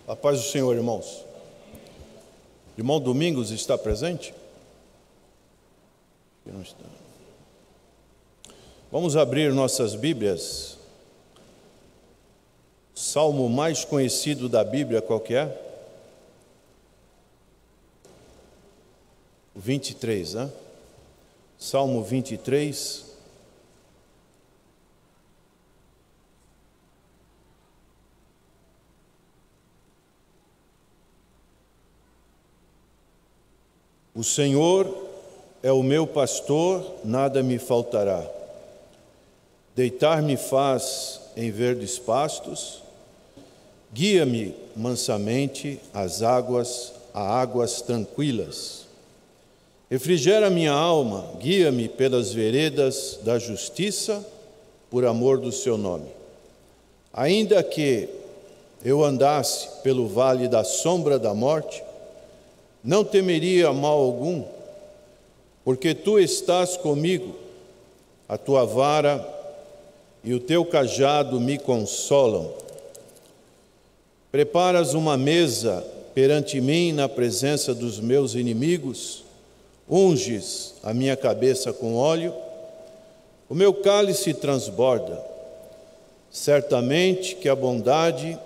A paz do Senhor, irmãos. Irmão Domingos está presente? Não está. Vamos abrir nossas Bíblias. Salmo mais conhecido da Bíblia, qual que é? O 23, né? Salmo 23. O Senhor é o meu pastor, nada me faltará. Deitar-me faz em verdes pastos, guia-me mansamente a águas tranquilas. Refrigera minha alma, guia-me pelas veredas da justiça, por amor do seu nome. Ainda que eu andasse pelo vale da sombra da morte, não temeria mal algum, porque tu estás comigo, a tua vara e o teu cajado me consolam. Preparas uma mesa perante mim na presença dos meus inimigos, unges a minha cabeça com óleo, o meu cálice transborda. Certamente que a bondade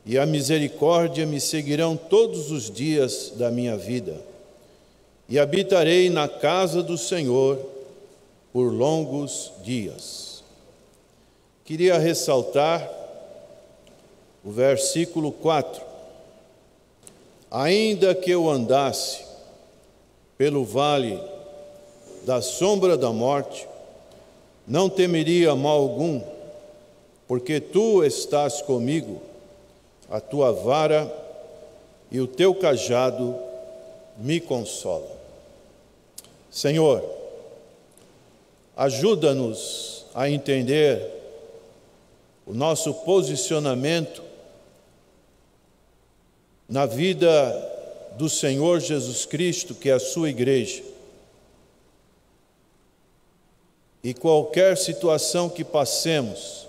e a misericórdia me seguirão todos os dias da minha vida, e habitarei na casa do Senhor por longos dias. Queria ressaltar o versículo 4. Ainda que eu andasse pelo vale da sombra da morte, não temeria mal algum, porque tu estás comigo, a tua vara e o teu cajado me consolam. Senhor, ajuda-nos a entender o nosso posicionamento na vida do Senhor Jesus Cristo, que é a sua igreja. E qualquer situação que passemos,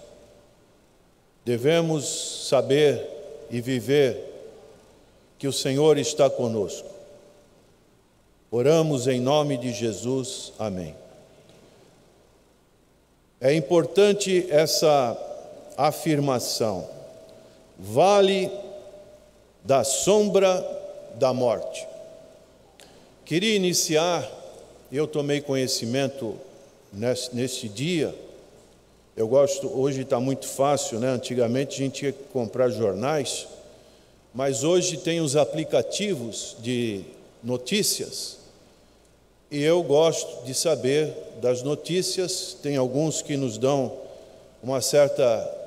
devemos saber e viver que o Senhor está conosco. Oramos em nome de Jesus. Amém. É importante essa afirmação. Vale da sombra da morte. Queria iniciar, eu tomei conhecimento neste dia. Eu gosto, hoje está muito fácil, né? Antigamente a gente tinha que comprar jornais, mas hoje tem os aplicativos de notícias, e eu gosto de saber das notícias. Tem alguns que nos dão uma certa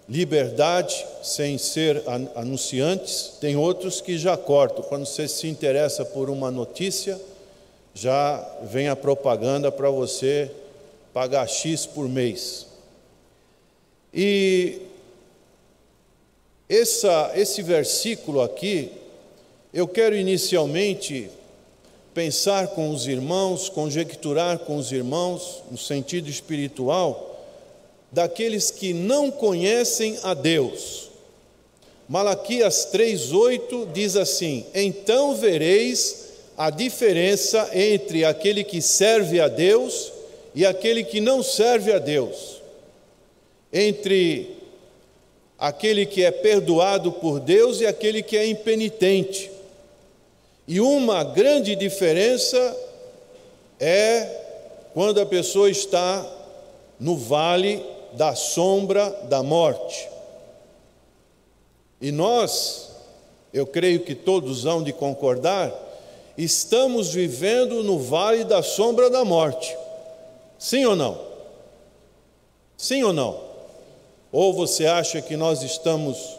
liberdade, sem ser anunciantes, tem outros que já cortam. Quando você se interessa por uma notícia, já vem a propaganda para você pagar X por mês. E esse versículo aqui, eu quero inicialmente pensar com os irmãos, conjecturar com os irmãos, no sentido espiritual, daqueles que não conhecem a Deus. Malaquias 3:8 diz assim: então vereis a diferença entre aquele que serve a Deus e aquele que não serve a Deus, entre aquele que é perdoado por Deus e aquele que é impenitente. E uma grande diferença é quando a pessoa está no vale da sombra da morte. E nós, eu creio que todos hão de concordar, estamos vivendo no vale da sombra da morte. Sim ou não? Sim ou não? Ou você acha que nós estamos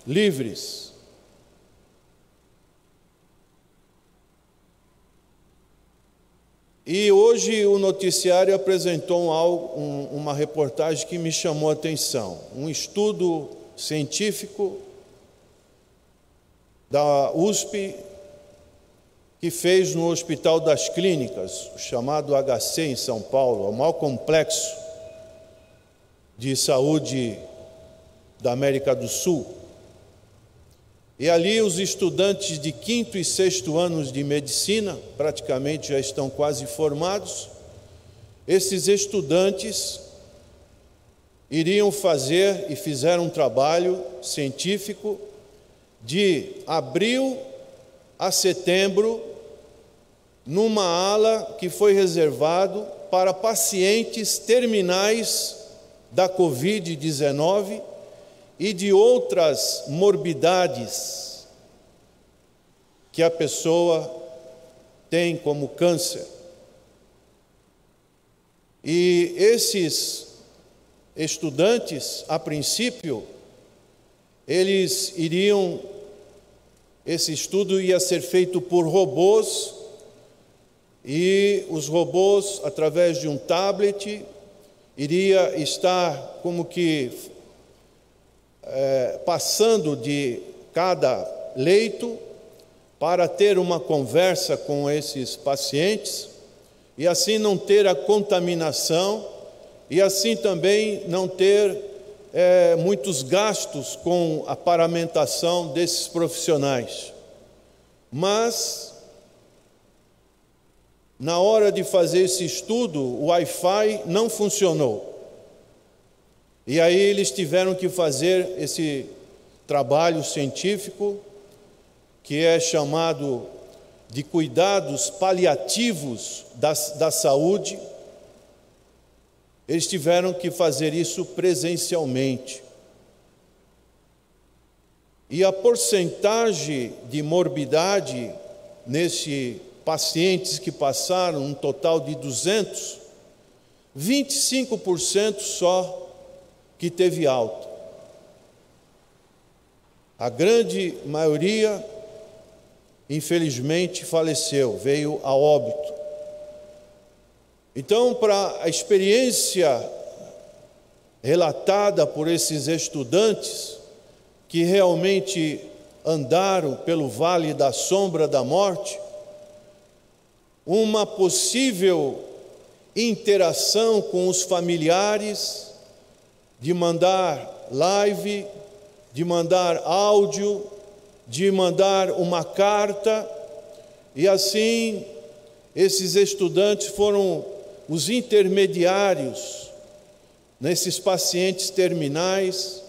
livres? E hoje o noticiário apresentou uma reportagem que me chamou a atenção. Um estudo científico da USP, que fez no Hospital das Clínicas, o chamado HC em São Paulo, o maior complexo de saúde da América do Sul. E ali os estudantes de 5º e 6º anos de medicina, praticamente já estão quase formados, esses estudantes iriam fazer e fizeram um trabalho científico de abril a setembro, numa ala que foi reservado para pacientes terminais da Covid-19 e de outras morbidades que a pessoa tem, como câncer. E esses estudantes, a princípio, esse estudo ia ser feito por robôs, e os robôs, através de um tablet, iria estar como que passando de cada leito para ter uma conversa com esses pacientes e assim não ter a contaminação e assim também não ter muitos gastos com a paramentação desses profissionais. Mas, na hora de fazer esse estudo, o Wi-Fi não funcionou. E aí eles tiveram que fazer esse trabalho científico, que é chamado de cuidados paliativos da saúde. Eles tiveram que fazer isso presencialmente. E a porcentagem de morbidade nesses pacientes que passaram, um total de 200, 25% só que teve alta. A grande maioria, infelizmente, faleceu, veio a óbito. Então, para a experiência relatada por esses estudantes, que realmente andaram pelo vale da sombra da morte, uma possível interação com os familiares, de mandar live, de mandar áudio, de mandar uma carta, e assim esses estudantes foram os intermediários nesses pacientes terminais.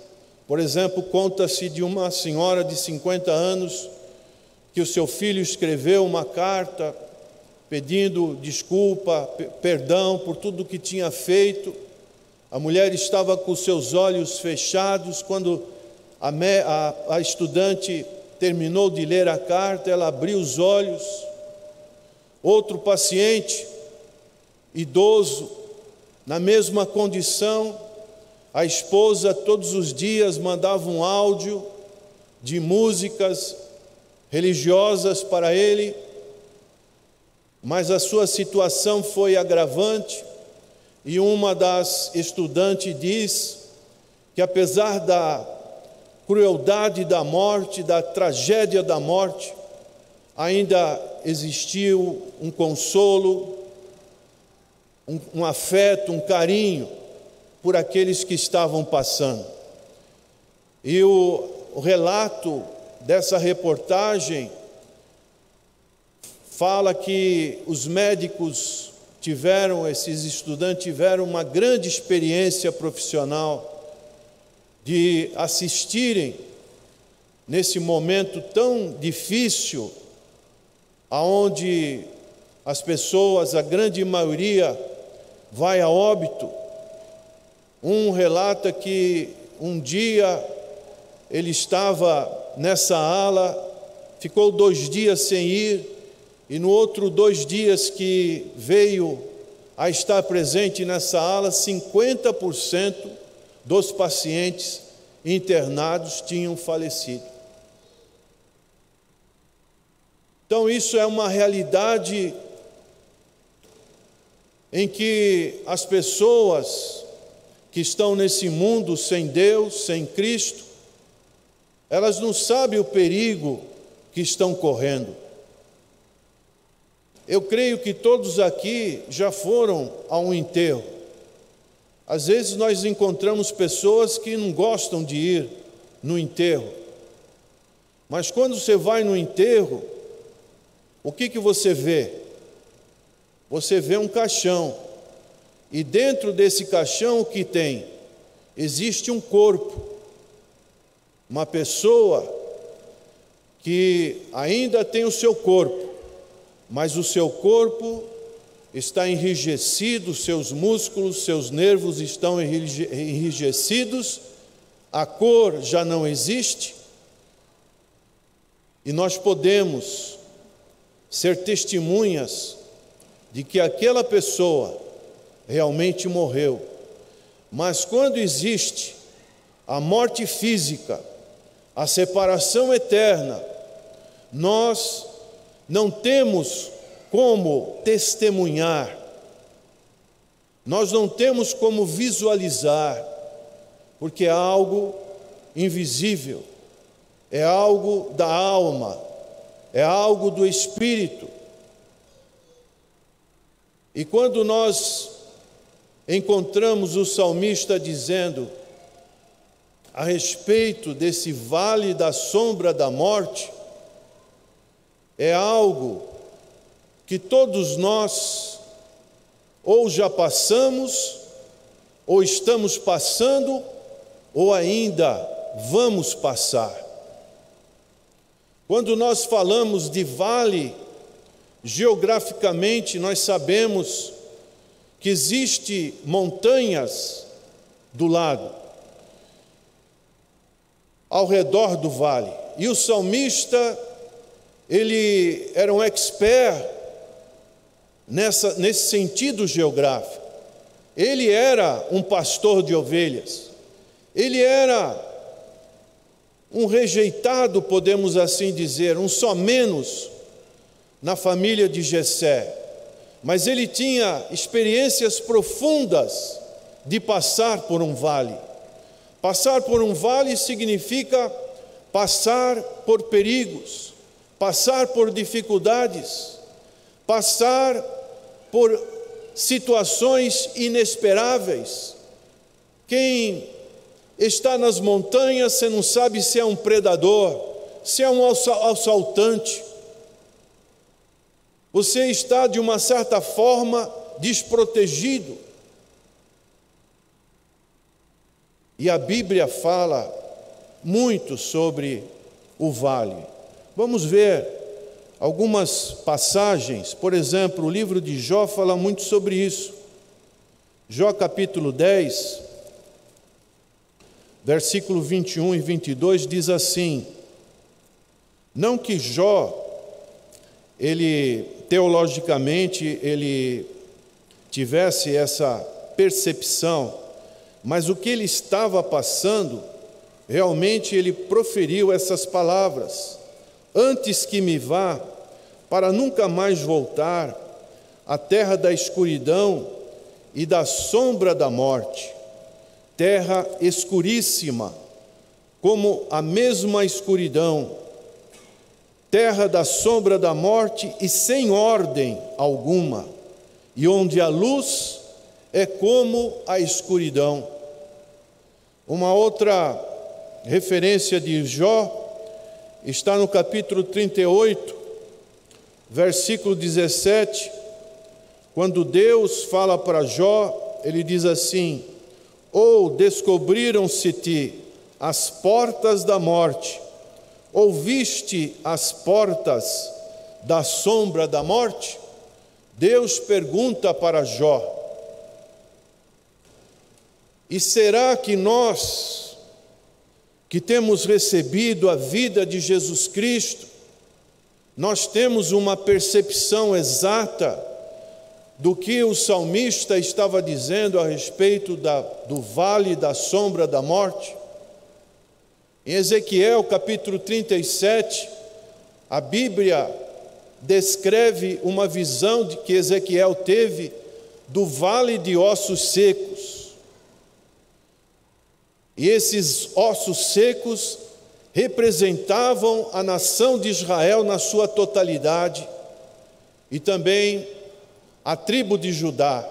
Por exemplo, conta-se de uma senhora de 50 anos que o seu filho escreveu uma carta pedindo desculpa, perdão por tudo que tinha feito. A mulher estava com seus olhos fechados. Quando a estudante terminou de ler a carta, ela abriu os olhos. Outro paciente, idoso, na mesma condição, a esposa todos os dias mandava um áudio de músicas religiosas para ele, mas a sua situação foi agravante, e uma das estudantes diz que, apesar da crueldade da morte, da tragédia da morte, ainda existiu um consolo, um afeto, um carinho por aqueles que estavam passando. E o relato dessa reportagem fala que os médicos esses estudantes tiveram uma grande experiência profissional de assistirem nesse momento tão difícil, aonde as pessoas, a grande maioria, vai a óbito. Um relata que um dia ele estava nessa ala, ficou 2 dias sem ir, e no outro 2 dias que veio a estar presente nessa ala, 50% dos pacientes internados tinham falecido. Então isso é uma realidade em que as pessoas que estão nesse mundo sem Deus, sem Cristo, elas não sabem o perigo que estão correndo. Eu creio que todos aqui já foram a um enterro. Às vezes nós encontramos pessoas que não gostam de ir no enterro. Mas quando você vai no enterro, o que você vê? Você vê um caixão. E dentro desse caixão o que tem? Existe um corpo. Uma pessoa que ainda tem o seu corpo, mas o seu corpo está enrijecido, seus músculos, seus nervos estão enrijecidos, a cor já não existe, e nós podemos ser testemunhas de que aquela pessoa realmente morreu. Mas quando existe a morte física, a separação eterna, nós não temos como testemunhar, nós não temos como visualizar, porque é algo invisível, é algo da alma, é algo do espírito. E quando nós encontramos o salmista dizendo a respeito desse vale da sombra da morte, é algo que todos nós ou já passamos, ou estamos passando, ou ainda vamos passar. Quando nós falamos de vale, geograficamente nós sabemos que existem montanhas do lado, ao redor do vale. E o salmista, ele era um expert nesse sentido geográfico. Ele era um pastor de ovelhas. Ele era um rejeitado, podemos assim dizer, um só menos na família de Jessé. Mas ele tinha experiências profundas de passar por um vale. Passar por um vale significa passar por perigos, passar por dificuldades, passar por situações inesperáveis. Quem está nas montanhas, você não sabe se é um predador, se é um assaltante. Você está, de uma certa forma, desprotegido. E a Bíblia fala muito sobre o vale. Vamos ver algumas passagens. Por exemplo, o livro de Jó fala muito sobre isso. Jó capítulo 10, versículo 21 e 22 diz assim: não que Jó, teologicamente, ele tivesse essa percepção, mas o que ele estava passando, realmente ele proferiu essas palavras: antes que me vá, para nunca mais voltar, à terra da escuridão e da sombra da morte, terra escuríssima, como a mesma escuridão, terra da sombra da morte e sem ordem alguma, e onde a luz é como a escuridão. Uma outra referência de Jó está no capítulo 38, versículo 17, quando Deus fala para Jó, ele diz assim: ou descobriram-se-te as portas da morte, ou viste as portas da sombra da morte? Deus pergunta para Jó. E será que nós, que temos recebido a vida de Jesus Cristo, nós temos uma percepção exata do que o salmista estava dizendo a respeito do vale da sombra da morte? Em Ezequiel capítulo 37, a Bíblia descreve uma visão que Ezequiel teve do vale de ossos secos. E esses ossos secos representavam a nação de Israel na sua totalidade e também a tribo de Judá.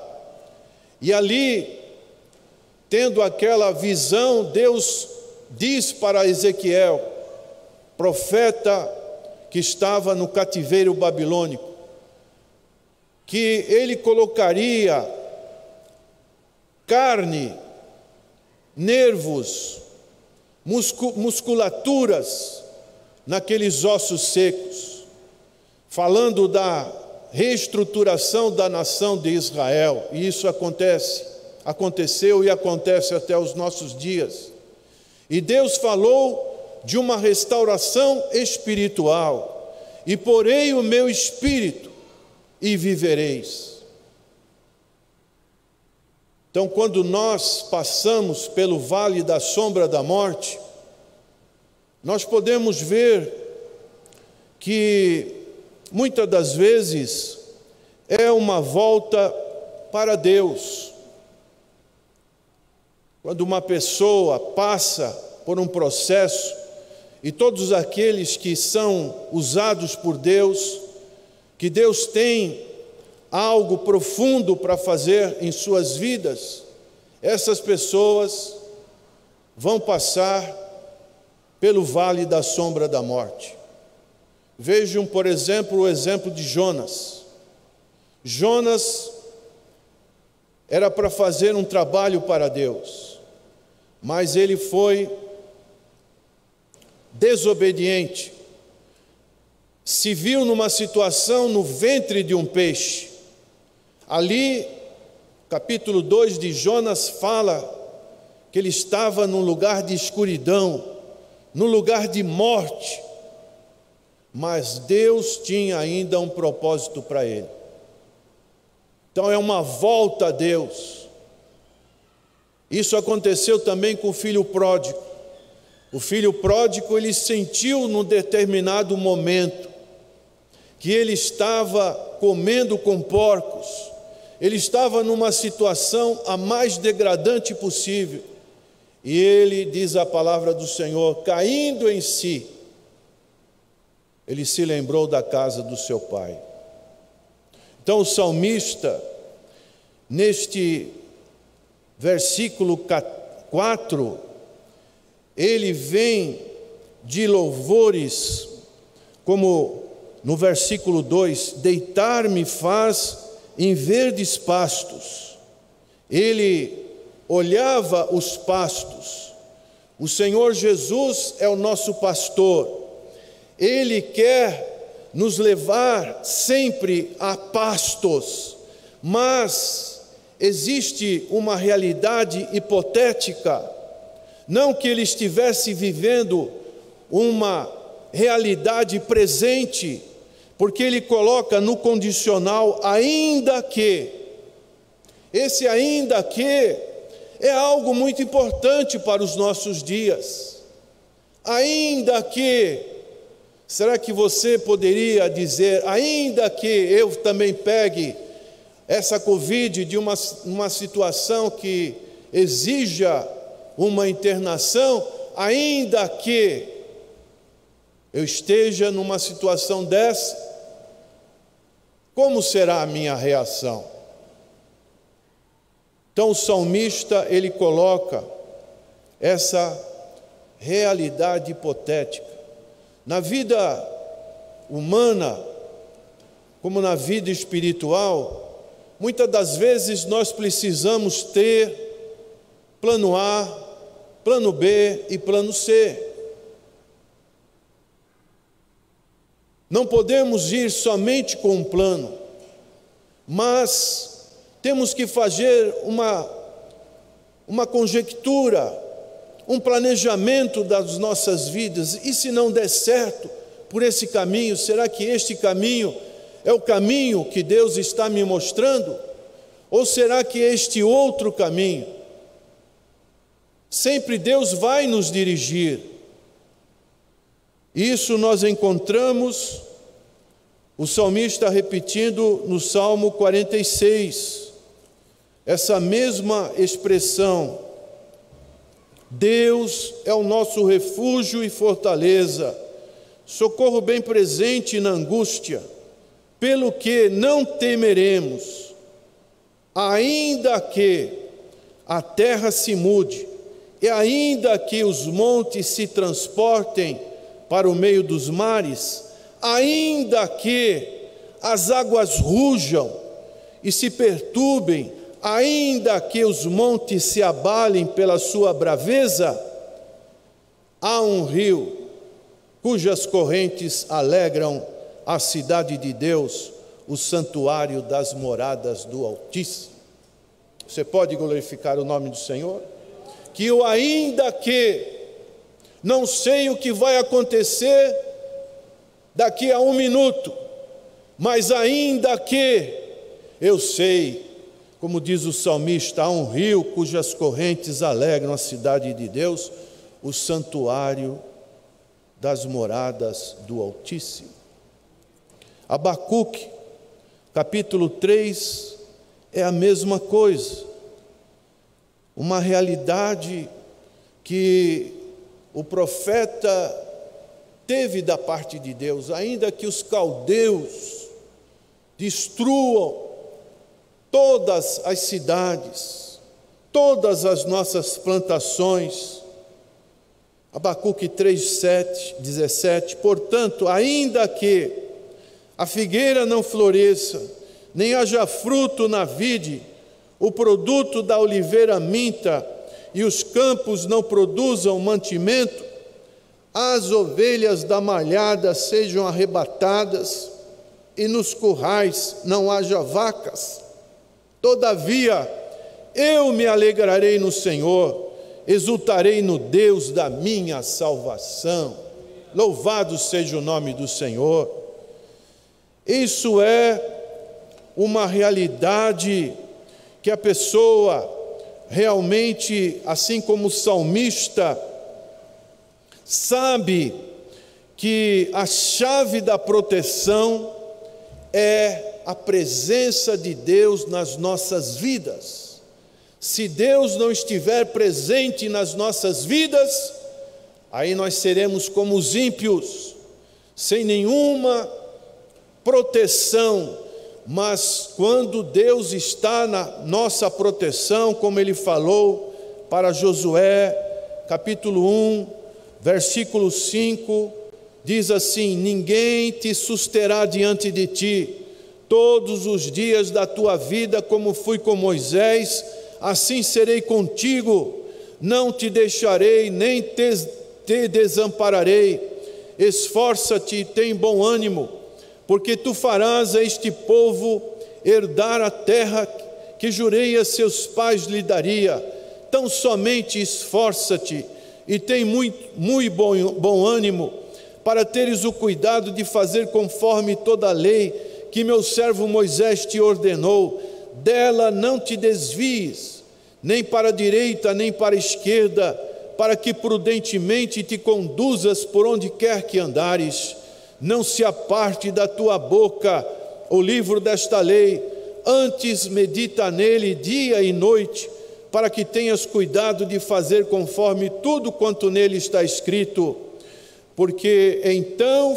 E ali, tendo aquela visão, Deus diz para Ezequiel: profeta que estava no cativeiro babilônico, que ele colocaria carne, nervos, musculaturas naqueles ossos secos, falando da reestruturação da nação de Israel. E isso aconteceu e acontece até os nossos dias. E Deus falou de uma restauração espiritual: e porei o meu espírito e vivereis. Então, quando nós passamos pelo vale da sombra da morte, nós podemos ver que muitas das vezes é uma volta para Deus. Quando uma pessoa passa por um processo, e todos aqueles que são usados por Deus, que Deus tem algo profundo para fazer em suas vidas, essas pessoas vão passar pelo vale da sombra da morte. Vejam, por exemplo, o exemplo de Jonas. Jonas era para fazer um trabalho para Deus, mas ele foi desobediente, se viu numa situação no ventre de um peixe. Ali, capítulo 2 de Jonas fala que ele estava num lugar de escuridão, num lugar de morte, mas Deus tinha ainda um propósito para ele. Então é uma volta a Deus. Isso aconteceu também com o filho pródigo. O filho pródigo, ele sentiu num determinado momento que ele estava comendo com porcos, ele estava numa situação a mais degradante possível, e ele, diz a palavra do Senhor, caindo em si, ele se lembrou da casa do seu pai. Então o salmista, neste versículo 4, ele vem de louvores, como no versículo 2, deitar-me faz em verdes pastos. Ele olhava os pastos. O Senhor Jesus é o nosso pastor. Ele quer nos levar sempre a pastos, mas existe uma realidade hipotética. Não que ele estivesse vivendo uma realidade presente, porque ele coloca no condicional ainda que. Esse ainda que é algo muito importante para os nossos dias. Ainda que, será que você poderia dizer, ainda que eu também pegue essa Covid de uma situação que exija uma internação, ainda que eu esteja numa situação dessa, como será a minha reação? Então o salmista, ele coloca essa realidade hipotética. Na vida humana, como na vida espiritual, muitas das vezes nós precisamos ter plano A, plano B e plano C. Não podemos ir somente com um plano, mas temos que fazer uma conjectura, um planejamento das nossas vidas. E se não der certo por esse caminho, será que este caminho é o caminho que Deus está me mostrando? Ou será que este outro caminho? Sempre Deus vai nos dirigir. Isso nós encontramos o salmista repetindo no Salmo 46, essa mesma expressão: Deus é o nosso refúgio e fortaleza, socorro bem presente na angústia, pelo que não temeremos, ainda que a terra se mude, e ainda que os montes se transportem para o meio dos mares, ainda que as águas rujam e se perturbem, ainda que os montes se abalem pela sua braveza, há um rio cujas correntes alegram a cidade de Deus, o santuário das moradas do Altíssimo. Você pode glorificar o nome do Senhor? Que eu ainda que não sei o que vai acontecer daqui a um minuto, mas ainda que eu sei, como diz o salmista, há um rio cujas correntes alegram a cidade de Deus, o santuário das moradas do Altíssimo. Abacuque, capítulo 3, é a mesma coisa. Uma realidade que o profeta teve da parte de Deus, ainda que os caldeus destruam todas as cidades, todas as nossas plantações. Abacuque 3:17, portanto, ainda que a figueira não floresça, nem haja fruto na vide, o produto da oliveira minta, e os campos não produzam mantimento, as ovelhas da malhada sejam arrebatadas, e nos currais não haja vacas. Todavia, eu me alegrarei no Senhor, exultarei no Deus da minha salvação. Louvado seja o nome do Senhor. Isso é uma realidade que a pessoa realmente, assim como o salmista, sabe que a chave da proteção é a presença de Deus nas nossas vidas. Se Deus não estiver presente nas nossas vidas, aí nós seremos como os ímpios, sem nenhuma proteção. Mas quando Deus está na nossa proteção, como Ele falou para Josué, capítulo 1, versículo 5, diz assim: ninguém te susterá diante de ti, todos os dias da tua vida, como fui com Moisés, assim serei contigo, não te deixarei, nem te desampararei. Esforça-te e tem bom ânimo, porque tu farás a este povo herdar a terra que jurei a seus pais lhe daria. Tão somente esforça-te e tem muito bom ânimo, para teres o cuidado de fazer conforme toda a lei que meu servo Moisés te ordenou. Dela não te desvies, nem para a direita, nem para a esquerda, para que prudentemente te conduzas por onde quer que andares. Não se aparte da tua boca o livro desta lei, antes medita nele dia e noite, para que tenhas cuidado de fazer conforme tudo quanto nele está escrito, porque então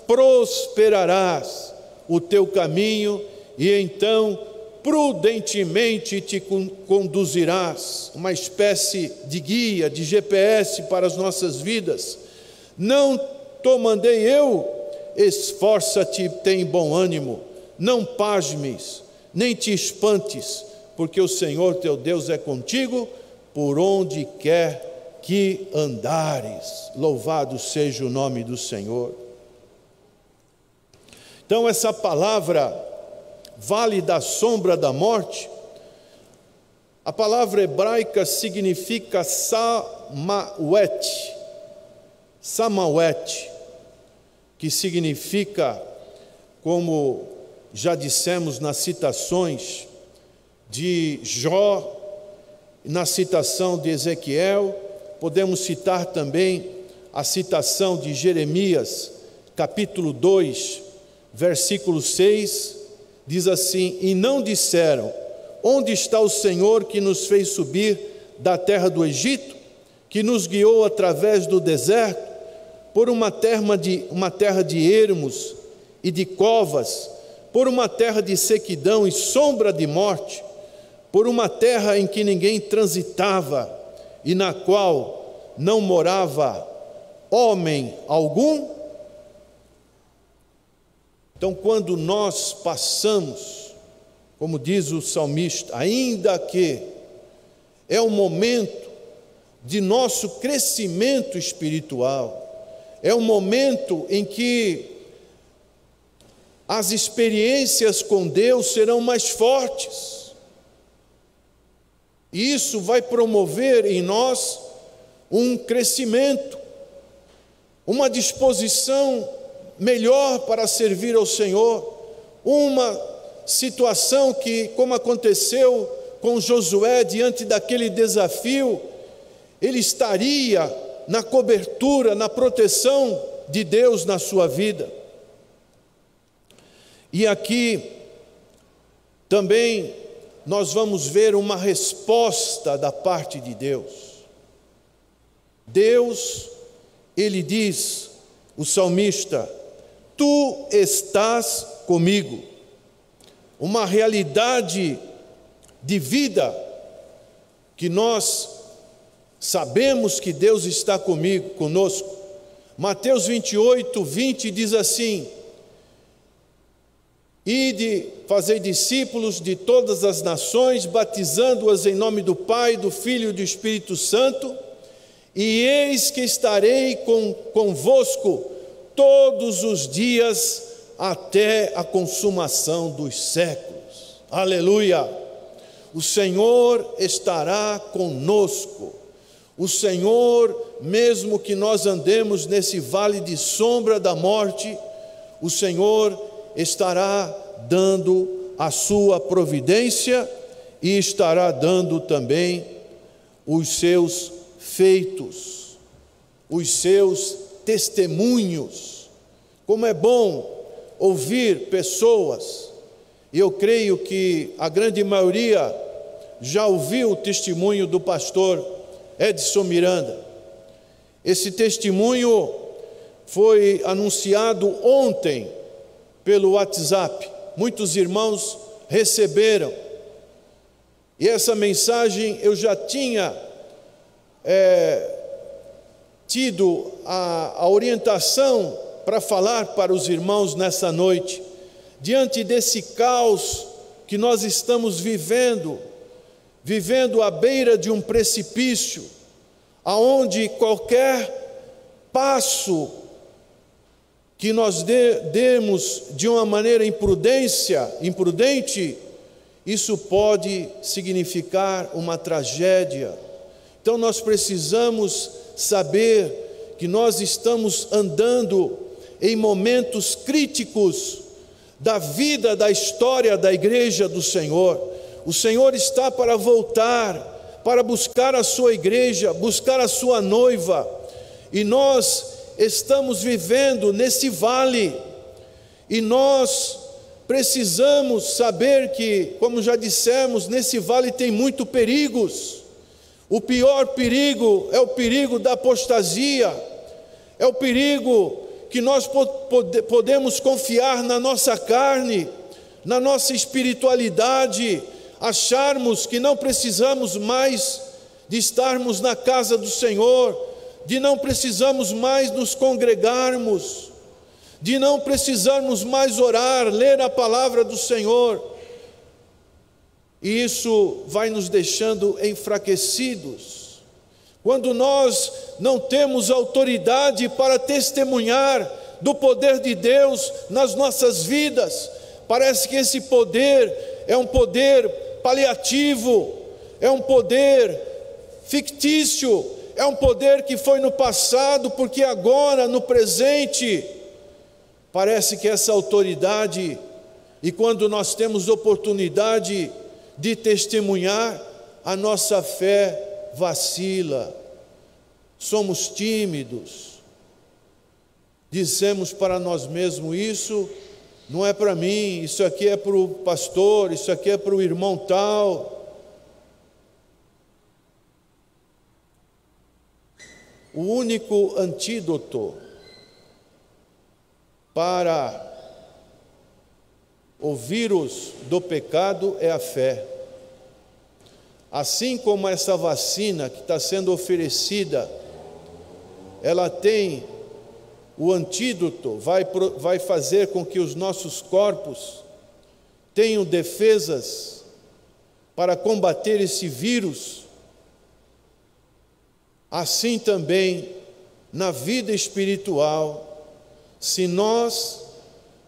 prosperarás o teu caminho, e então prudentemente te conduzirás. Uma espécie de guia, de GPS para as nossas vidas. Não te mandei eu? Esforça-te, tem bom ânimo, não pasmes, nem te espantes, porque o Senhor teu Deus é contigo, por onde quer que andares. Louvado seja o nome do Senhor. Então essa palavra, vale da sombra da morte, a palavra hebraica significa Samawet, que significa, como já dissemos nas citações de Jó, na citação de Ezequiel, podemos citar também a citação de Jeremias, capítulo 2, versículo 6, diz assim: e não disseram, onde está o Senhor que nos fez subir da terra do Egito, que nos guiou através do deserto, por uma terra de ermos e de covas, por uma terra de sequidão e sombra de morte, por uma terra em que ninguém transitava e na qual não morava homem algum? Então, quando nós passamos, como diz o salmista, ainda que é um momento de nosso crescimento espiritual, é um momento em que as experiências com Deus serão mais fortes, e isso vai promover em nós um crescimento, uma disposição melhor para servir ao Senhor, uma situação que, como aconteceu com Josué diante daquele desafio, ele estaria na cobertura, na proteção de Deus na sua vida. E aqui também nós vamos ver uma resposta da parte de Deus. Deus, ele diz, o salmista: tu estás comigo. Uma realidade de vida que nós sabemos que Deus está conosco. Mateus 28, 20 diz assim: ide, fazei discípulos de todas as nações, batizando-as em nome do Pai, do Filho e do Espírito Santo, e eis que estarei convosco todos os dias até a consumação dos séculos. Aleluia! O Senhor estará conosco. O Senhor, mesmo que nós andemos nesse vale de sombra da morte, o Senhor estará dando a sua providência e estará dando também os seus feitos, os seus testemunhos. Como é bom ouvir pessoas, e eu creio que a grande maioria já ouviu o testemunho do pastor Edson Miranda. Esse testemunho foi anunciado ontem pelo WhatsApp. Muitos irmãos receberam. E essa mensagem eu já tinha tido a orientação para falar para os irmãos nessa noite, diante desse caos que nós estamos vivendo à beira de um precipício, aonde qualquer passo que nós demos de uma maneira imprudente, isso pode significar uma tragédia. Então nós precisamos saber que nós estamos andando em momentos críticos da vida, da história da igreja do Senhor. O Senhor está para voltar, para buscar a sua igreja, buscar a sua noiva, e nós estamos vivendo nesse vale, e nós precisamos saber que, como já dissemos, nesse vale tem muito perigos. O pior perigo é o perigo da apostasia, é o perigo que nós podemos confiar na nossa carne, na nossa espiritualidade, acharmos que não precisamos mais de estarmos na casa do Senhor, de não precisamos mais nos congregarmos, de não precisarmos mais orar, ler a palavra do Senhor. E isso vai nos deixando enfraquecidos. Quando nós não temos autoridade para testemunhar do poder de Deus nas nossas vidas, parece que esse poder é um poder paliativo, é um poder fictício, é um poder que foi no passado, porque agora, no presente, parece que essa autoridade, e quando nós temos oportunidade de testemunhar, a nossa fé vacila, somos tímidos, dizemos para nós mesmos: isso não é para mim, isso aqui é para o pastor, isso aqui é para o irmão tal. O único antídoto para o vírus do pecado é a fé. Assim como essa vacina que está sendo oferecida ela tem o antídoto, vai fazer com que os nossos corpos tenham defesas para combater esse vírus, assim também na vida espiritual, se nós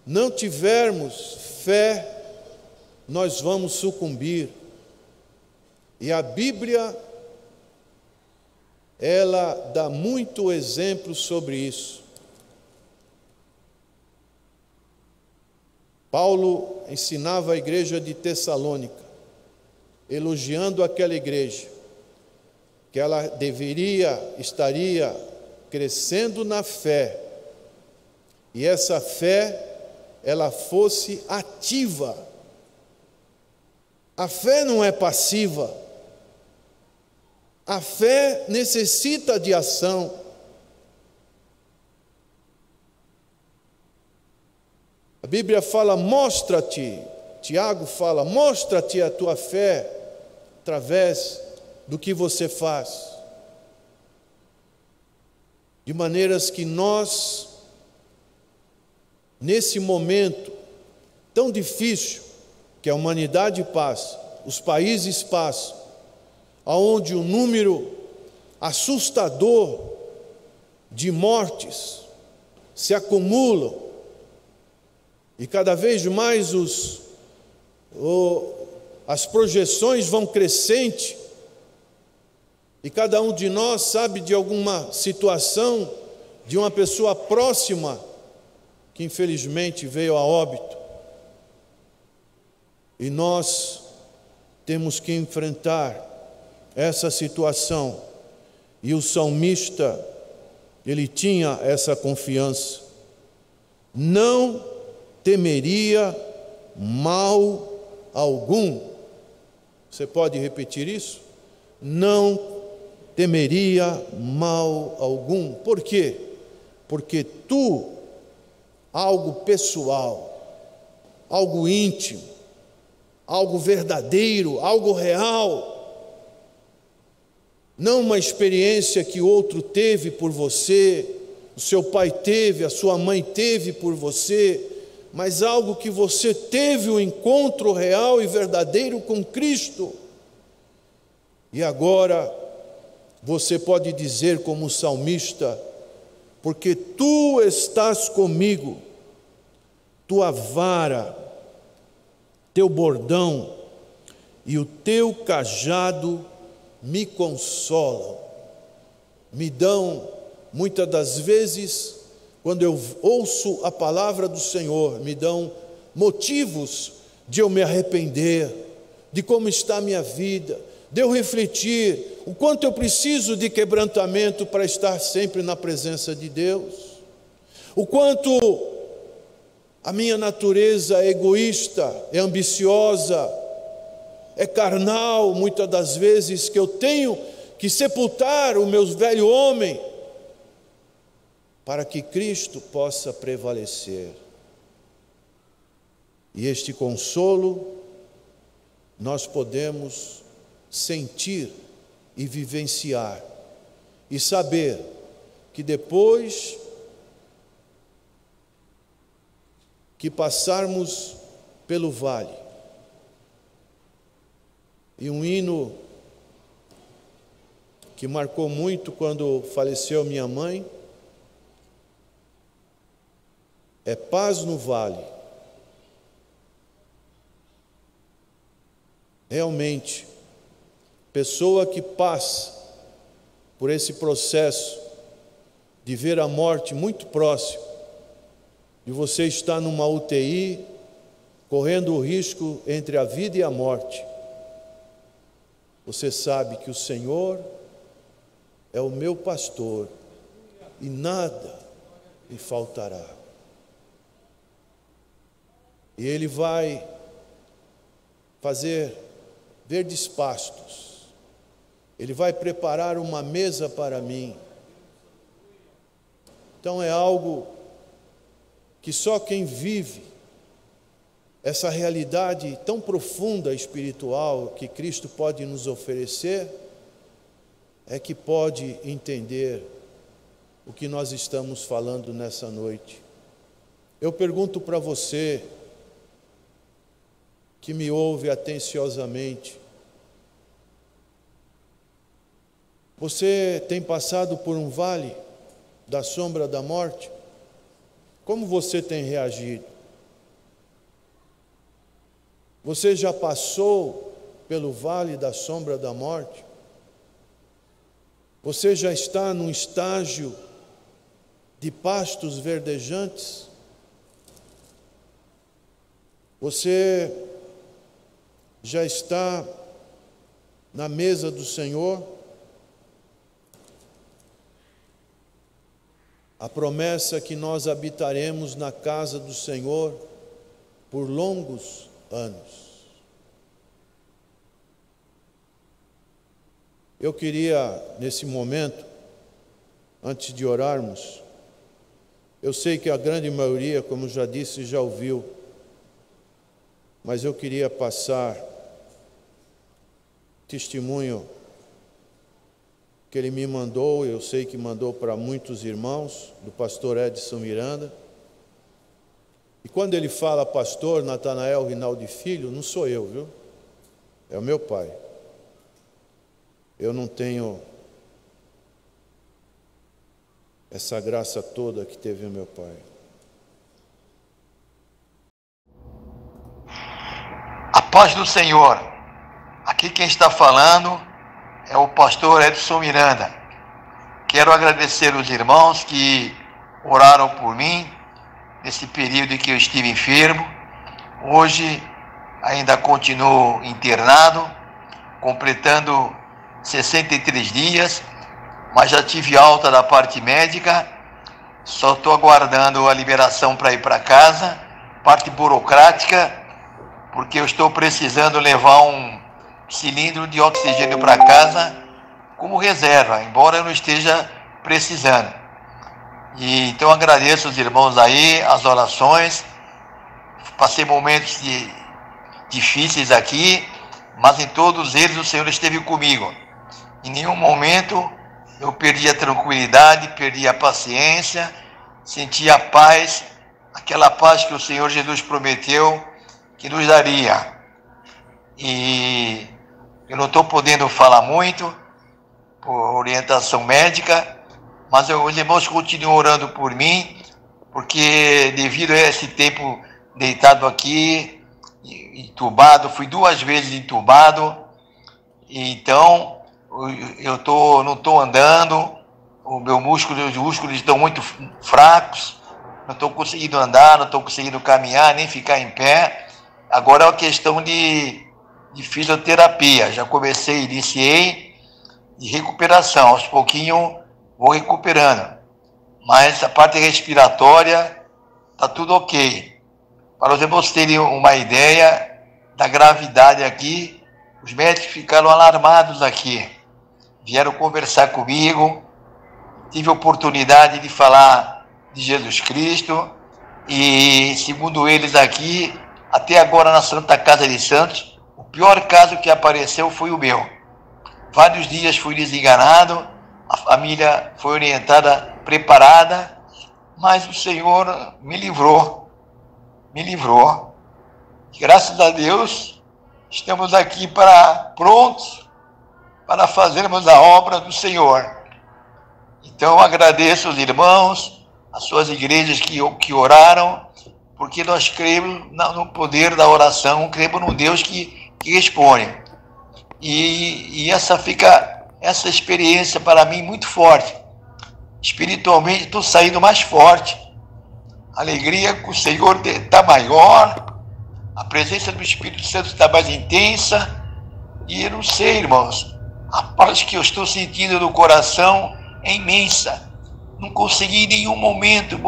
não tivermos fé, nós vamos sucumbir. E a Bíblia, ela dá muito exemplo sobre isso. Paulo ensinava a igreja de Tessalônica, elogiando aquela igreja, que ela estaria crescendo na fé, e essa fé, ela fosse ativa. A fé não é passiva. A fé necessita de ação. A Bíblia fala, mostra-te, Tiago fala, mostra-te a tua fé através do que você faz. De maneiras que nós, nesse momento tão difícil que a humanidade passa, os países passam, aonde o número assustador de mortes se acumulam, e cada vez mais as projeções vão crescente, e cada um de nós sabe de alguma situação de uma pessoa próxima que infelizmente veio a óbito. E nós temos que enfrentar essa situação. E o salmista, ele tinha essa confiança. Não temeria mal algum. Você pode repetir isso? Não temeria mal algum. Por quê? Porque tu, algo pessoal, algo íntimo, algo verdadeiro, algo real, não uma experiência que outro teve por você, o seu pai teve, a sua mãe teve por você, mas algo que você teve um encontro real e verdadeiro com Cristo. E agora você pode dizer como o salmista, porque tu estás comigo, tua vara, teu bordão e o teu cajado me consolam, me dão, muitas das vezes, quando eu ouço a palavra do Senhor, me dão motivos de eu me arrepender, de como está a minha vida, de eu refletir o quanto eu preciso de quebrantamento para estar sempre na presença de Deus, o quanto a minha natureza é egoísta, é ambiciosa, é carnal, muitas das vezes, que eu tenho que sepultar o meu velho homem, para que Cristo possa prevalecer. E este consolo nós podemos sentir e vivenciar, e saber que depois que passarmos pelo vale, e um hino que marcou muito quando faleceu minha mãe, é paz no vale. Realmente, pessoa que passa por esse processo de ver a morte muito próximo, de você estar numa UTI, correndo o risco entre a vida e a morte, você sabe que o Senhor é o meu pastor e nada lhe faltará. E Ele vai fazer verdes pastos, Ele vai preparar uma mesa para mim. Então é algo que só quem vive essa realidade tão profunda espiritual que Cristo pode nos oferecer é que pode entender o que nós estamos falando nessa noite. Eu pergunto para você, que me ouve atenciosamente, você tem passado por um vale da sombra da morte? Como você tem reagido? Você já passou pelo vale da sombra da morte? Você já está num estágio de pastos verdejantes? Você já está na mesa do Senhor? A promessa é que nós habitaremos na casa do Senhor por longos anos. Eu queria, nesse momento, antes de orarmos, eu sei que a grande maioria, como já disse, já ouviu, mas eu queria passar testemunho que ele me mandou, eu sei que mandou para muitos irmãos, do pastor Edson Miranda. E quando ele fala pastor Natanael Rinaldi Filho, não sou eu, viu? É o meu pai. Eu não tenho essa graça toda que teve o meu pai. A paz do Senhor. Aqui quem está falando é o pastor Edson Miranda. Quero agradecer os irmãos que oraram por mim nesse período em que eu estive enfermo. Hoje ainda continuo internado, completando 63 dias, mas já tive alta da parte médica, só estou aguardando a liberação para ir para casa, parte burocrática, porque eu estou precisando levar um cilindro de oxigênio para casa como reserva, embora eu não esteja precisando. E então agradeço os irmãos aí, as orações. Passei momentos difíceis aqui, mas em todos eles o Senhor esteve comigo. Em nenhum momento eu perdi a tranquilidade, perdi a paciência, senti a paz, aquela paz que o Senhor Jesus prometeu que nos daria. E eu não estou podendo falar muito por orientação médica, mas os irmãos continuam orando por mim, porque devido a esse tempo deitado aqui, entubado, fui 2 vezes entubado, então não estou andando, os músculos estão muito fracos, não estou conseguindo andar, não estou conseguindo caminhar, nem ficar em pé. Agora é uma questão de fisioterapia, já iniciei de recuperação, aos pouquinhos vou recuperando, mas a parte respiratória está tudo ok. Para os irmãos terem uma ideia da gravidade aqui, os médicos ficaram alarmados aqui, vieram conversar comigo, tive a oportunidade de falar de Jesus Cristo, e segundo eles aqui, até agora na Santa Casa de Santos, o pior caso que apareceu foi o meu. Vários dias fui desenganado, a família foi orientada, preparada, mas o Senhor me livrou. Graças a Deus, estamos aqui prontos para fazermos a obra do Senhor. Então agradeço aos irmãos, as suas igrejas que oraram, porque nós cremos no poder da oração, cremos num Deus que responde. E essa experiência para mim muito forte. Espiritualmente estou saindo mais forte. A alegria com o Senhor está maior, a presença do Espírito Santo está mais intensa, e eu não sei, irmãos, a paz que eu estou sentindo no coração é imensa. Não consegui em nenhum momento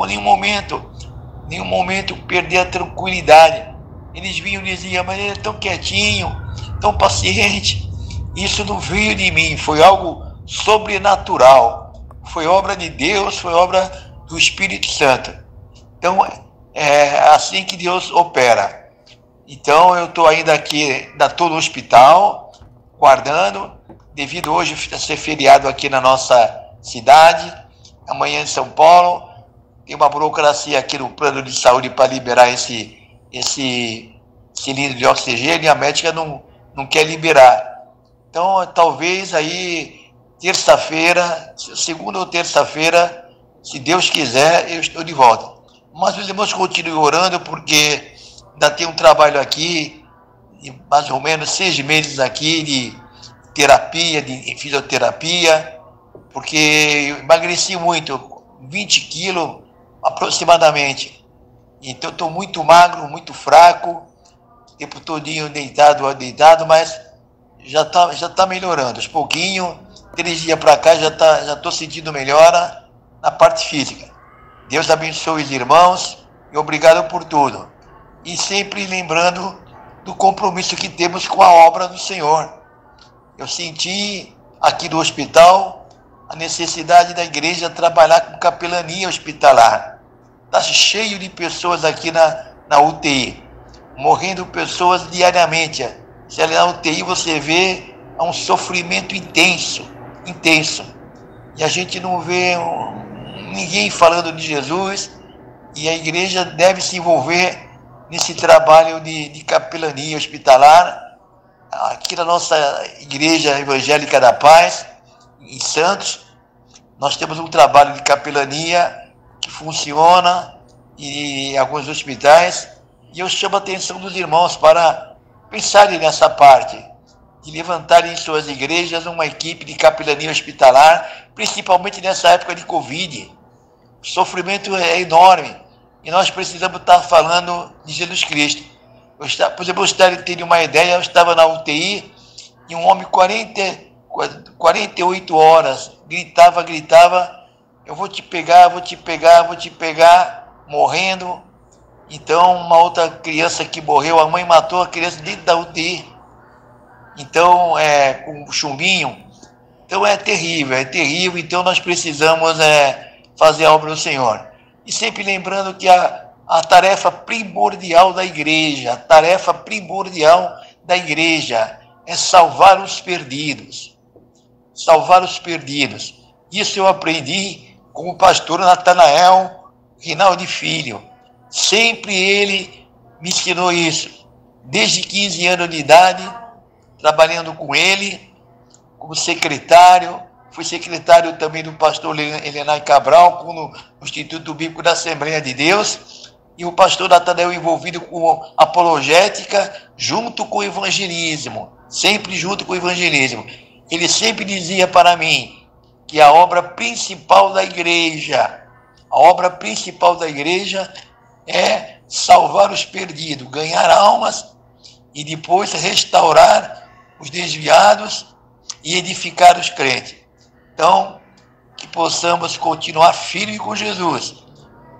perder a tranquilidade. Eles vinham e diziam, mas ele é tão quietinho, tão paciente. Isso não veio de mim, foi algo sobrenatural. Foi obra de Deus, foi obra do Espírito Santo. Então, é assim que Deus opera. Então, eu estou ainda aqui, estou no hospital, guardando, devido hoje a ser feriado aqui na nossa cidade. amanhã em São Paulo. Tem uma burocracia aqui no plano de saúde para liberar esse cilindro de oxigênio, e a médica não quer liberar. Então, talvez aí, terça-feira, segunda ou terça-feira, se Deus quiser, eu estou de volta. Mas os irmãos continuem orando, porque ainda tem um trabalho aqui, de mais ou menos 6 meses aqui, de terapia, de fisioterapia, porque eu emagreci muito, 20 quilos aproximadamente. Então eu estou muito magro, muito fraco, o tempo todinho deitado, mas já tá melhorando. Aos pouquinho, 3 dias para cá, já estou sentindo melhora na parte física. Deus abençoe os irmãos e obrigado por tudo. E sempre lembrando do compromisso que temos com a obra do Senhor. Eu senti aqui no hospital a necessidade da igreja trabalhar com capelania hospitalar. Está cheio de pessoas aqui na UTI, morrendo pessoas diariamente. Se ali na UTI você vê um sofrimento intenso. E a gente não vê ninguém falando de Jesus, e a igreja deve se envolver nesse trabalho de capelania hospitalar. Aqui na nossa Igreja Evangélica da Paz, em Santos, nós temos um trabalho de capelania que funciona em alguns hospitais, e eu chamo a atenção dos irmãos para pensarem nessa parte, de levantarem em suas igrejas uma equipe de capelania hospitalar, principalmente nessa época de Covid. O sofrimento é enorme, e nós precisamos estar falando de Jesus Cristo. Por exemplo, vocês terem uma ideia, eu estava na UTI, e um homem 48 horas, gritava, eu vou te pegar, morrendo. Então, uma outra criança que morreu, a mãe matou a criança dentro da UTI. Então, com chumbinho. Então, é terrível. Então, nós precisamos fazer a obra do Senhor. E sempre lembrando que a tarefa primordial da igreja, é salvar os perdidos. Isso eu aprendi com o pastor Natanael Rinaldi Filho. Sempre ele me ensinou isso. Desde 15 anos de idade, trabalhando com ele, como secretário. Fui secretário também do pastor Helenay Cabral, no Instituto Bíblico da Assembleia de Deus, e o pastor Natanael envolvido com apologética, junto com o evangelismo, sempre junto com o evangelismo. Ele sempre dizia para mim que a obra principal da igreja é salvar os perdidos, ganhar almas e depois restaurar os desviados e edificar os crentes. Então, que possamos continuar firme com Jesus,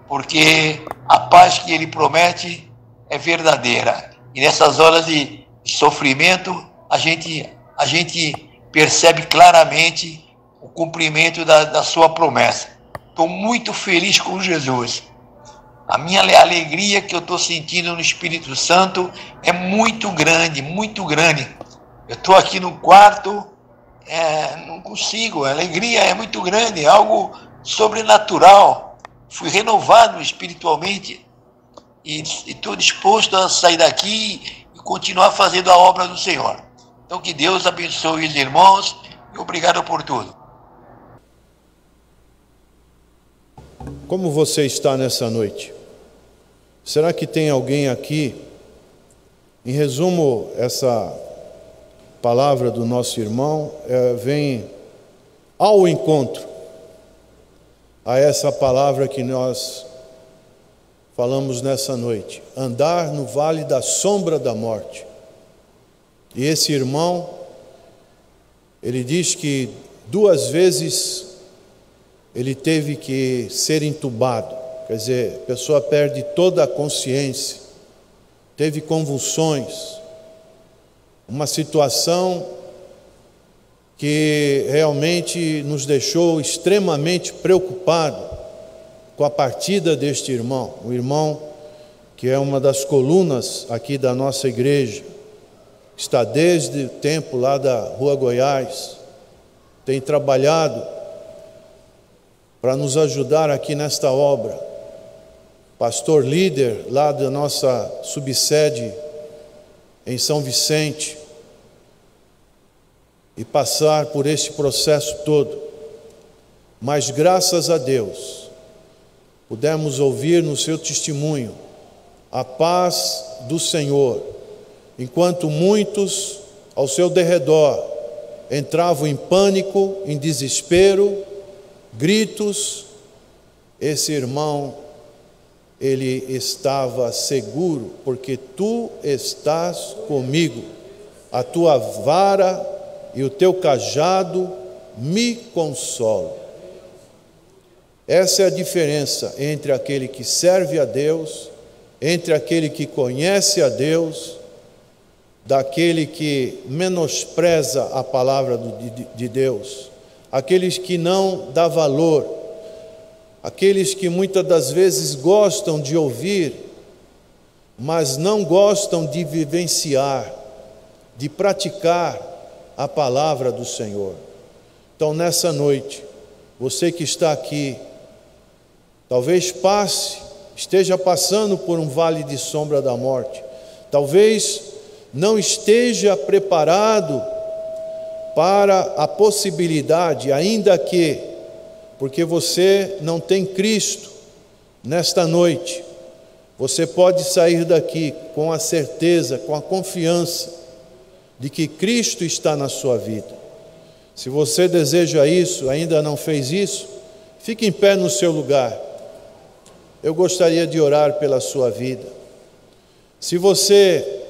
porque a paz que ele promete é verdadeira. E nessas horas de sofrimento, a gente percebe claramente o cumprimento da sua promessa. Estou muito feliz com Jesus. A minha alegria que eu estou sentindo no Espírito Santo é muito grande. Eu estou aqui no quarto, não consigo, a alegria é muito grande, é algo sobrenatural. Fui renovado espiritualmente e estou disposto a sair daqui e continuar fazendo a obra do Senhor. Então que Deus abençoe os irmãos e obrigado por tudo. Como você está nessa noite? Será que tem alguém aqui? Em resumo, essa palavra do nosso irmão vem ao encontro a essa palavra que nós falamos nessa noite: andar no vale da sombra da morte. E esse irmão, ele diz que 2 vezes ele teve que ser entubado, quer dizer, a pessoa perde toda a consciência, teve convulsões, uma situação que realmente nos deixou extremamente preocupados com a partida deste irmão, o irmão que é uma das colunas aqui da nossa igreja, está desde o tempo lá da Rua Goiás, tem trabalhado para nos ajudar aqui nesta obra. Pastor líder lá da nossa subsede em São Vicente, e passar por este processo todo. Mas graças a Deus, pudemos ouvir no seu testemunho a paz do Senhor, enquanto muitos ao seu derredor entravam em pânico, em desespero, gritos. Esse irmão, ele estava seguro, porque tu estás comigo, a tua vara e o teu cajado me consolam. Essa é a diferença entre aquele que serve a Deus, entre aquele que conhece a Deus, daquele que menospreza a palavra de Deus, aqueles que não dão valor, aqueles que muitas das vezes gostam de ouvir, mas não gostam de vivenciar, de praticar a palavra do Senhor. Então, nessa noite, você que está aqui, talvez esteja passando por um vale de sombra da morte, talvez não esteja preparado para a possibilidade, ainda que, porque você não tem Cristo, nesta noite, você pode sair daqui com a certeza, com a confiança de que Cristo está na sua vida. Se você deseja isso, ainda não fez isso, fique em pé no seu lugar. Eu gostaria de orar pela sua vida. Se você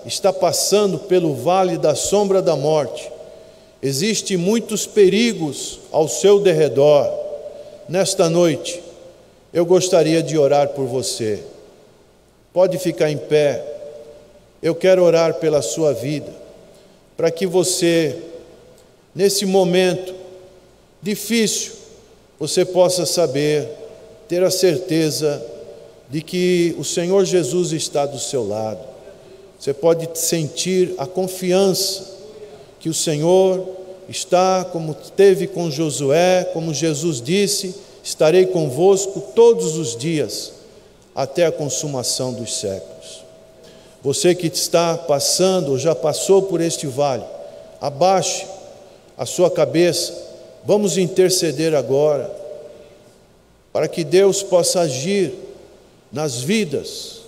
está passando pelo vale da sombra da morte, existem muitos perigos ao seu derredor. Nesta noite, eu gostaria de orar por você. Pode ficar em pé. Eu quero orar pela sua vida, para que você, nesse momento difícil, você possa saber, ter a certeza de que o Senhor Jesus está do seu lado. Você pode sentir a confiança que o Senhor está, como teve com Josué, como Jesus disse: estarei convosco todos os dias, até a consumação dos séculos. Você que está passando ou já passou por este vale, abaixe a sua cabeça. Vamos interceder agora, para que Deus possa agir nas vidas,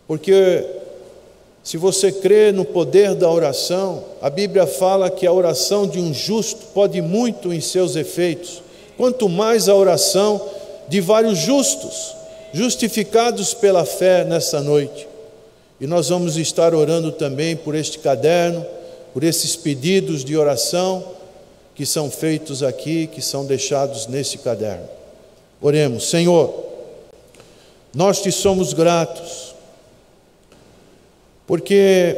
porque se você crê no poder da oração, a Bíblia fala que a oração de um justo pode muito em seus efeitos, quanto mais a oração de vários justos, justificados pela fé nessa noite. E nós vamos estar orando também por este caderno, por esses pedidos de oração que são feitos aqui, que são deixados nesse caderno. Oremos. Senhor, nós te somos gratos, porque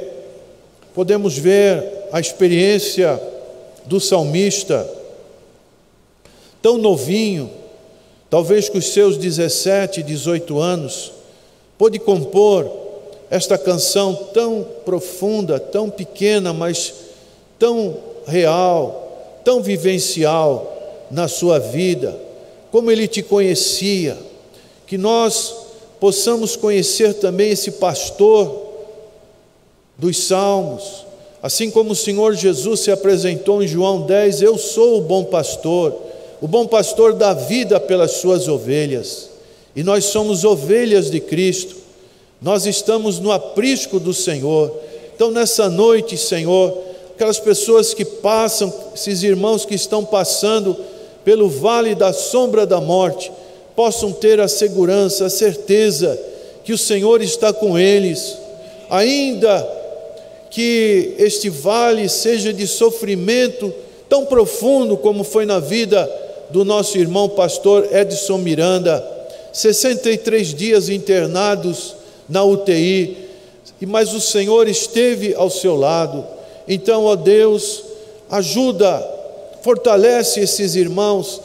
podemos ver a experiência do salmista, tão novinho, talvez com os seus 17, 18 anos, pôde compor esta canção tão profunda, tão pequena, mas tão real, tão vivencial na sua vida, como ele te conhecia, que nós possamos conhecer também esse pastor dos Salmos, assim como o Senhor Jesus se apresentou em João 10, eu sou o bom pastor dá vida pelas suas ovelhas, e nós somos ovelhas de Cristo, nós estamos no aprisco do Senhor. Então nessa noite, Senhor, aquelas pessoas que passam, esses irmãos que estão passando pelo vale da sombra da morte, possam ter a segurança, a certeza que o Senhor está com eles, ainda que este vale seja de sofrimento tão profundo como foi na vida do nosso irmão pastor Edson Miranda, 63 dias internados na UTI, mas o Senhor esteve ao seu lado. Então, ó Deus, ajuda, fortalece esses irmãos,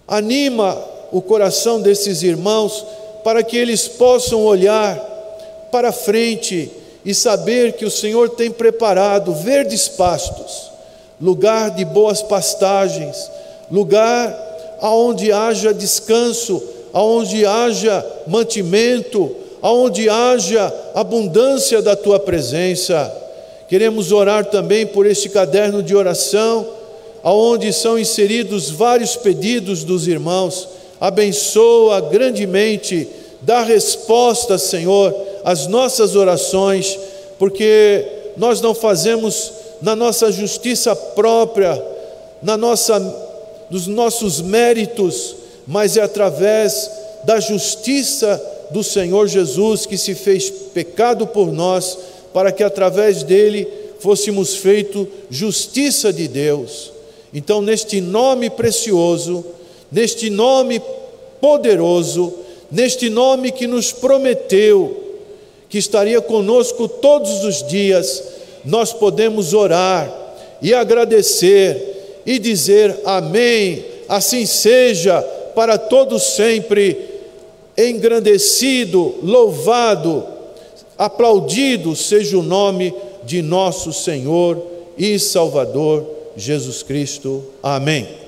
anima o coração desses irmãos, para que eles possam olhar para frente e saber que o Senhor tem preparado verdes pastos, lugar de boas pastagens, lugar aonde haja descanso, aonde haja mantimento, aonde haja abundância da Tua presença. Queremos orar também por este caderno de oração, aonde são inseridos vários pedidos dos irmãos. Abençoa grandemente, dá resposta, Senhor, às nossas orações, porque nós não fazemos na nossa justiça própria, dos nossos méritos, mas é através da justiça do Senhor Jesus, que se fez pecado por nós, para que através dele fôssemos feitos justiça de Deus. Então, neste nome precioso, neste nome poderoso, neste nome que nos prometeu que estaria conosco todos os dias, nós podemos orar e agradecer e dizer amém, assim seja, para todos sempre, engrandecido, louvado, aplaudido seja o nome de nosso Senhor e Salvador Jesus Cristo. Amém.